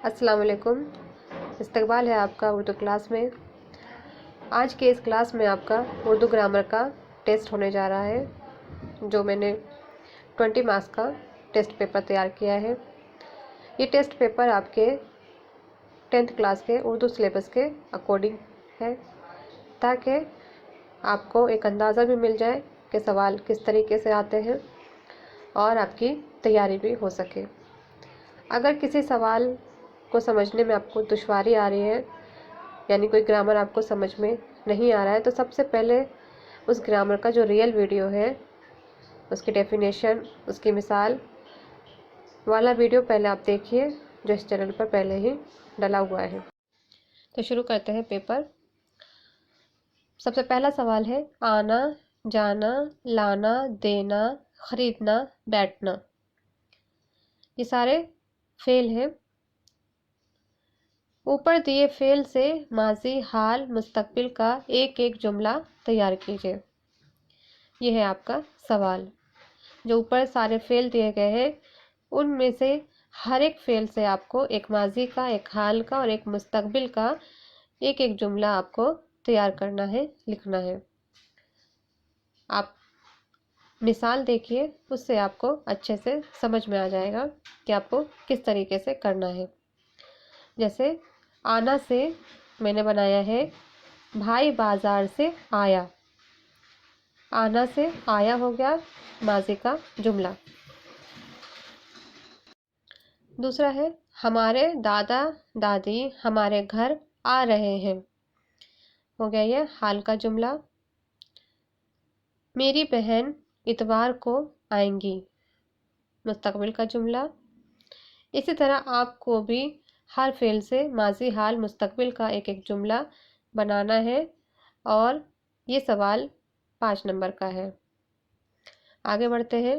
السلام علیکم۔ استقبال ہے آپ کا اردو کلاس میں۔ آج کے اس کلاس میں آپ کا اردو گرامر کا ٹیسٹ ہونے جا رہا ہے، جو میں نے 20 مارکس کا ٹیسٹ پیپر تیار کیا ہے۔ یہ ٹیسٹ پیپر آپ کے 10th کلاس کے اردو سلیبس کے اکارڈنگ ہے، تاکہ آپ کو ایک اندازہ بھی مل جائے کہ سوال کس طریقے سے آتے ہیں اور آپ کی تیاری بھی ہو سکے۔ اگر کسی سوال کو سمجھنے میں آپ کو دشواری آ رہی ہے، یعنی کوئی گرامر آپ کو سمجھ میں نہیں آ رہا ہے، تو سب سے پہلے اس گرامر کا جو ریئل ویڈیو ہے، اس کی ڈیفینیشن، اس کی مثال والا ویڈیو پہلے آپ دیکھیے، جو اس چینل پر پہلے ہی ڈلا ہوا ہے۔ تو شروع کرتے ہیں پیپر۔ سب سے پہلا سوال ہے آنا، جانا، لانا، دینا، خریدنا، بیٹھنا۔ یہ سارے فعل ہیں۔ اوپر دیے فعل سے ماضی، حال، مستقبل کا ایک ایک جملہ تیار کیجیے۔ یہ ہے آپ کا سوال۔ جو اوپر سارے فعل دیے گئے ہیں، ان میں سے ہر ایک فعل سے آپ کو ایک ماضی کا، ایک حال کا اور ایک مستقبل کا ایک ایک جملہ آپ کو تیار کرنا ہے، لکھنا ہے۔ آپ مثال دیکھیے، اس سے آپ کو اچھے سے سمجھ میں آ جائے گا کہ آپ کو کس طریقے سے کرنا ہے۔ جیسے آنا سے میں نے بنایا ہے بھائی بازار سے آیا۔ آنا سے آیا ہو گیا ماضی کا جملہ۔ دوسرا ہے ہمارے دادا دادی ہمارے گھر آ رہے ہیں، ہو گیا یہ حال کا جملہ۔ میری بہن اتوار کو آئیں گی، مستقبل کا جملہ۔ اسی طرح آپ کو بھی ہر فعل سے ماضی، حال، مستقبل کا ایک ایک جملہ بنانا ہے، اور یہ سوال 5 نمبر کا ہے۔ آگے بڑھتے ہیں۔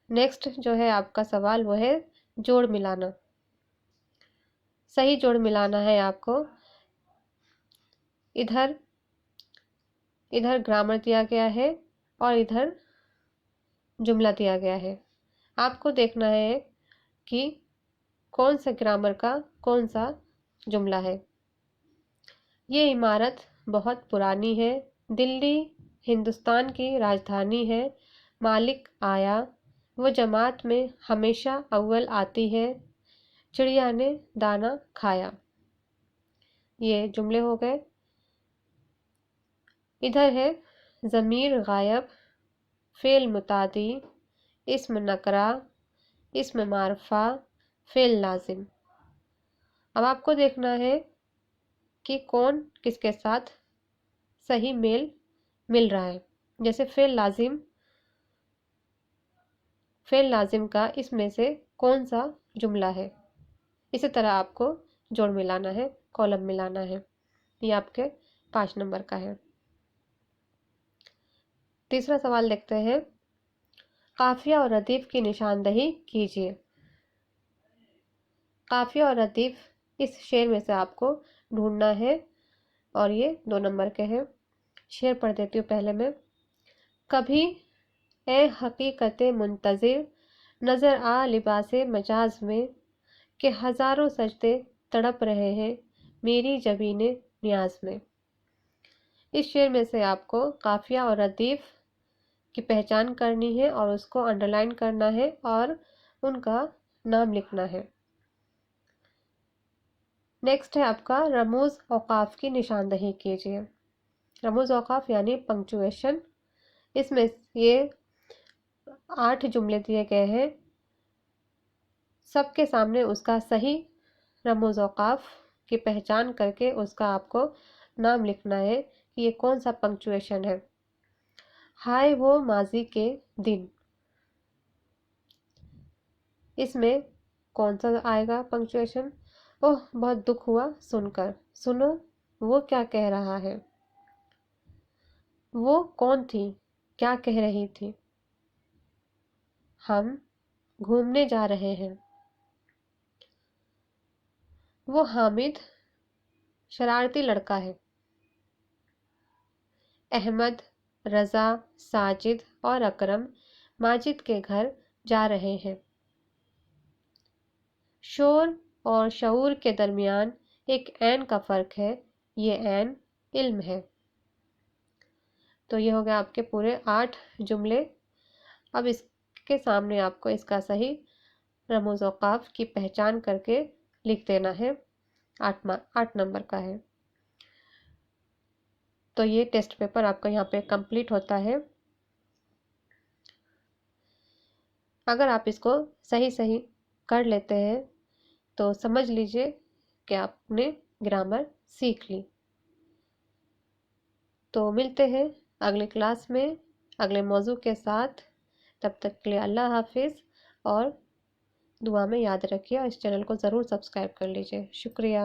نیکسٹ جو ہے آپ کا سوال، وہ ہے جوڑ ملانا۔ صحیح جوڑ ملانا ہے آپ کو۔ ادھر گرامر دیا گیا ہے اور ادھر جملہ دیا گیا ہے۔ آپ کو دیکھنا ہے کہ کون سے گرامر کا کون سا جملہ ہے۔ یہ عمارت بہت پرانی ہے، دلی ہندوستان کی راجدھانی ہے، مالک آیا، وہ جماعت میں ہمیشہ اول آتی ہے، چڑیا نے دانا کھایا۔ یہ جملے ہو گئے۔ ادھر ہے ضمیر غائب، فعل متعدی، اسم نکرہ، اسم معرفہ، فعل لازم۔ اب آپ کو دیکھنا ہے کہ کون کس کے ساتھ صحیح میل مل رہا ہے۔ جیسے فعل لازم کا اس میں سے کون سا جملہ ہے۔ اسی طرح آپ کو جوڑ ملانا ہے، کالم ملانا ہے۔ یہ آپ کے 5 نمبر کا ہے۔ تیسرا سوال دیکھتے ہیں۔ قافیہ اور ردیف کی نشاندہی کیجیے۔ قافیہ اور ردیف اس شعر میں سے آپ کو ڈھونڈنا ہے، اور یہ 2 نمبر کے ہیں۔ شعر پڑھ دیتی ہوں پہلے میں۔ کبھی اے حقیقت منتظر نظر آ لباس مجاز میں، کہ ہزاروں سجدے تڑپ رہے ہیں میری جبین نیاز میں۔ اس شعر میں سے آپ کو قافیہ اور ردیف کی پہچان کرنی ہے، اور اس کو انڈرلائن کرنا ہے اور ان کا نام لکھنا ہے۔ نیکسٹ ہے آپ کا رموز اوقاف کی نشاندہی کیجیے۔ رموز اوقاف یعنی پنکچویشن۔ اس میں یہ 8 جملے دیے گئے ہیں۔ سب کے سامنے اس کا صحیح رموز اوقاف کی پہچان کر کے اس کا آپ کو نام لکھنا ہے کہ یہ کون سا پنکچویشن ہے۔ ہائے وہ ماضی کے دن، اس میں کون سا آئے گا پنکچویشن؟ اوہ بہت دکھ ہوا سن کر، سنو وہ کیا کہہ رہا ہے۔ وہ کون تھی، کیا کہہ رہی تھی۔ ہم گھومنے جا رہے ہیں۔ وہ حامد شرارتی لڑکا ہے۔ احمد، رضا، ساجد اور اکرم ماجد کے گھر جا رہے ہیں۔ شور اور شعور کے درمیان ایک عین کا فرق ہے، یہ عین علم ہے۔ تو یہ ہو گیا آپ کے پورے 8 جملے۔ اب اس کے سامنے آپ کو اس کا صحیح رموز اوقاف کی پہچان کر کے لکھ دینا ہے، 8 نمبر کا ہے۔ تو یہ ٹیسٹ پیپر آپ کا یہاں پہ کمپلیٹ ہوتا ہے۔ اگر آپ اس کو صحیح کر لیتے ہیں تو سمجھ لیجئے کہ آپ نے گرامر سیکھ لی۔ تو ملتے ہیں اگلی کلاس میں اگلے موضوع کے ساتھ، تب تک کے لیے اللہ حافظ، اور دعا میں یاد رکھیے اور اس چینل کو ضرور سبسکرائب کر لیجئے۔ شکریہ۔